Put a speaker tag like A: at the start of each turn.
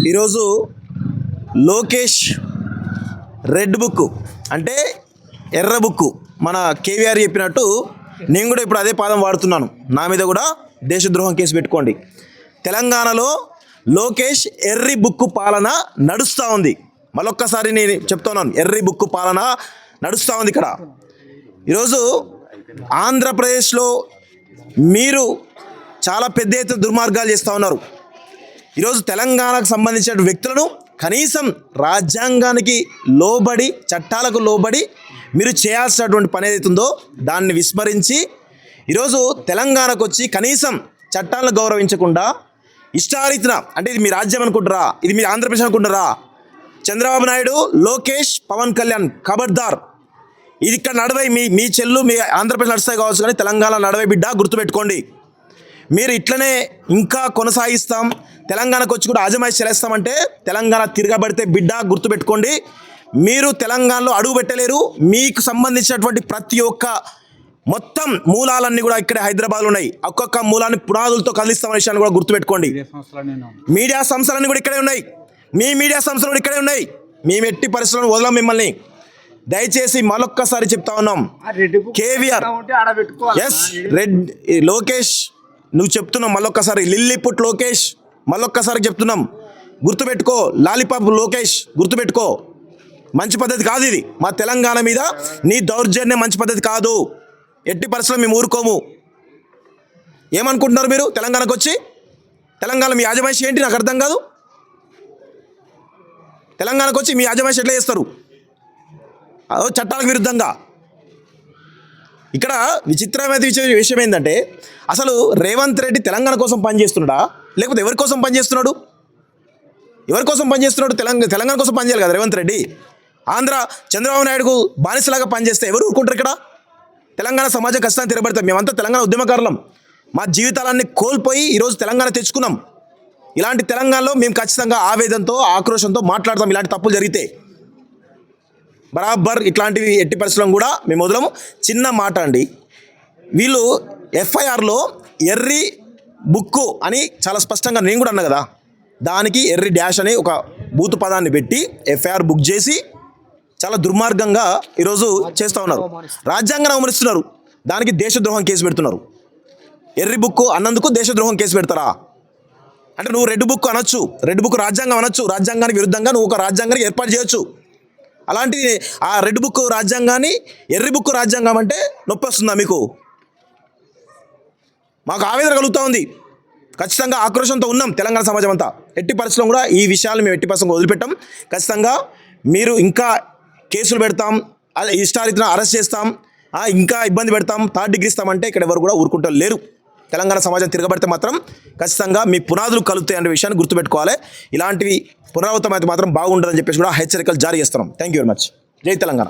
A: ఈరోజు Lokesh red book అంటే ఎర్ర బుక్ మన కేవీఆర్ చెప్పినట్టు నేను కూడా ఇప్పుడు అదే పాదం వాడుతున్నాను. నా మీద కూడా దేశద్రోహం కేసు పెట్టుకోండి. తెలంగాణలో లోకేష్ ఎర్రి బుక్ పాలన నడుస్తూ ఉంది. మళ్ళొక్కసారి నేను చెప్తున్నాను, ఎర్రి బుక్ పాలన నడుస్తూ ఉంది. ఇక్కడ ఈరోజు ఆంధ్రప్రదేశ్లో మీరు చాలా పెద్ద ఎత్తున దుర్మార్గాలు చేస్తూ ఉన్నారు. ఈరోజు తెలంగాణకు సంబంధించిన వ్యక్తులను కనీసం రాజ్యాంగానికి లోబడి చట్టాలకు లోబడి మీరు చేయాల్సినటువంటి పని ఏదైతుందో దాన్ని విస్మరించి ఈరోజు తెలంగాణకు వచ్చి కనీసం చట్టాలను గౌరవించకుండా ఇష్టారీతిన, అంటే ఇది మీ రాజ్యం అనుకుంటారా, ఇది మీ ఆంధ్రప్రదేశ్ అనుకుంటారా? చంద్రబాబు నాయుడు, లోకేష్, పవన్ కళ్యాణ్ ఖబర్దార్, ఇది ఇక్కడ నడవై మీ చెల్లు మీ ఆంధ్రప్రదేశ్ నడుస్తాయి కావచ్చు, కానీ తెలంగాణ నడవై బిడ్డ గుర్తుపెట్టుకోండి. మీరు ఇట్లనే ఇంకా కొనసాగిస్తాం, తెలంగాణకు వచ్చి కూడా ఆజమాయిషి చెల్లేస్తామంటే తెలంగాణ తిరగబడితే బిడ్డ గుర్తుపెట్టుకోండి. మీరు తెలంగాణలో అడుగు పెట్టలేరు. మీకు సంబంధించినటువంటి ప్రతి ఒక్క మొత్తం మూలాలన్నీ కూడా ఇక్కడే హైదరాబాద్లో ఉన్నాయి. ఒక్కొక్క మూలాన్ని పునాదులతో కదిలిస్తామనే విషయాన్ని కూడా గుర్తుపెట్టుకోండి. మీడియా సంస్థలన్నీ కూడా ఇక్కడే ఉన్నాయి. మీ మీడియా సంస్థలు కూడా ఇక్కడే ఉన్నాయి. మేము ఎట్టి పరిస్థితులను వదలం మిమ్మల్ని. దయచేసి మరొక్కసారి చెప్తా ఉన్నాం, కేవీఆర్ ఎస్ రెడ్ లోకేష్ నువ్వు చెప్తున్నాం మళ్ళొక్కసారి, లిల్లీపుట్ లోకేష్ మళ్ళొక్కసారి చెప్తున్నాం, గుర్తుపెట్టుకో. లాలీపాప్ లోకేష్ గుర్తుపెట్టుకో. మంచి పద్ధతి కాదు ఇది. మా తెలంగాణ మీద నీ దౌర్జన్యం మంచి పద్ధతి కాదు. ఎట్టి పరిస్థితుల్లో మేము ఊరుకోము. ఏమనుకుంటున్నారు మీరు? తెలంగాణకు వచ్చి తెలంగాణ మీ యాజమాయిషి ఏంటి నాకు అర్థం కాదు. తెలంగాణకు వచ్చి మీ యాజమాయిషి ఎట్లా చేస్తారు? చట్టాలకు విరుద్ధంగా. ఇక్కడ విచిత్రమైన విషయం ఏంటంటే, అసలు రేవంత్ రెడ్డి తెలంగాణ కోసం పనిచేస్తున్నాడా, లేకపోతే ఎవరి కోసం పనిచేస్తున్నాడు? ఎవరి కోసం పనిచేస్తున్నాడు? తెలంగాణ కోసం పనిచేయాలి కదా రేవంత్ రెడ్డి. ఆంధ్ర చంద్రబాబు నాయుడుకు బానిసలాగా పనిచేస్తే ఎవరు ఊరుకుంటారు? ఇక్కడ తెలంగాణ సమాజం ఖచ్చితంగా తిరగబడతాం. మేమంతా తెలంగాణ ఉద్యమకారులం. మా జీవితాలన్నీ కోల్పోయి ఈరోజు తెలంగాణ తెచ్చుకున్నాం. ఇలాంటి తెలంగాణలో మేము ఖచ్చితంగా ఆవేదనతో ఆక్రోషంతో మాట్లాడతాం. ఇలాంటి తప్పులు జరిగితే బరాబర్ ఇట్లాంటివి ఎట్టి పరిస్థితులను కూడా మేము వదలము. చిన్న మాట అండి, వీళ్ళు ఎఫ్ఐఆర్లో ఎర్రి బుక్కు అని చాలా స్పష్టంగా నేను కూడా అన్నా కదా, దానికి ఎర్రి డాష్ అని ఒక బూతు పదాన్ని పెట్టి ఎఫ్ఐఆర్ బుక్ చేసి చాలా దుర్మార్గంగా ఈరోజు చేస్తూ ఉన్నారు. రాజ్యాంగాన్ని అవమరిస్తున్నారు, దానికి దేశద్రోహం కేసు పెడుతున్నారు. ఎర్రి బుక్కు అన్నందుకు దేశద్రోహం కేసు పెడతారా? అంటే నువ్వు రెడ్ బుక్ అనొచ్చు, రెడ్ బుక్ రాజ్యాంగం అనొచ్చు, రాజ్యాంగానికి విరుద్ధంగా నువ్వు ఒక రాజ్యాంగాన్ని ఏర్పాటు చేయొచ్చు. అలాంటిది ఆ రెడ్ బుక్ రాజ్యాంగాన్ని ఎర్రి బుక్ రాజ్యాంగం అంటే నొప్పి వస్తుందా మీకు? మాకు ఆవేదన కలుగుతూ ఉంది. ఖచ్చితంగా ఆక్రోషంతో ఉన్నాం తెలంగాణ సమాజం అంతా. ఎట్టి పరిస్థితుల్లో కూడా ఈ విషయాలు మేము ఎట్టి పరిస్థితుల్లో వదిలిపెట్టాం. ఖచ్చితంగా మీరు ఇంకా కేసులు పెడతాం, ఇష్టారీతిన అరెస్ట్ చేస్తాం, ఇంకా ఇబ్బంది పెడతాం, థర్డ్ డిగ్రీ ఇస్తామంటే ఇక్కడ ఎవరు కూడా ఊరుకుంటూ లేరు. తెలంగాణ సమాజం తిరగబడితే మాత్రం ఖచ్చితంగా మీ పునాదులు కలుగుతాయి అనే విషయాన్ని గుర్తుపెట్టుకోవాలి. ఇలాంటివి పునరావృతం అయితే మాత్రం బాగుండదని చెప్పేసి కూడా హెచ్చరికలు జారీ చేస్తున్నాం. Thank you very much. జై తెలంగాణ.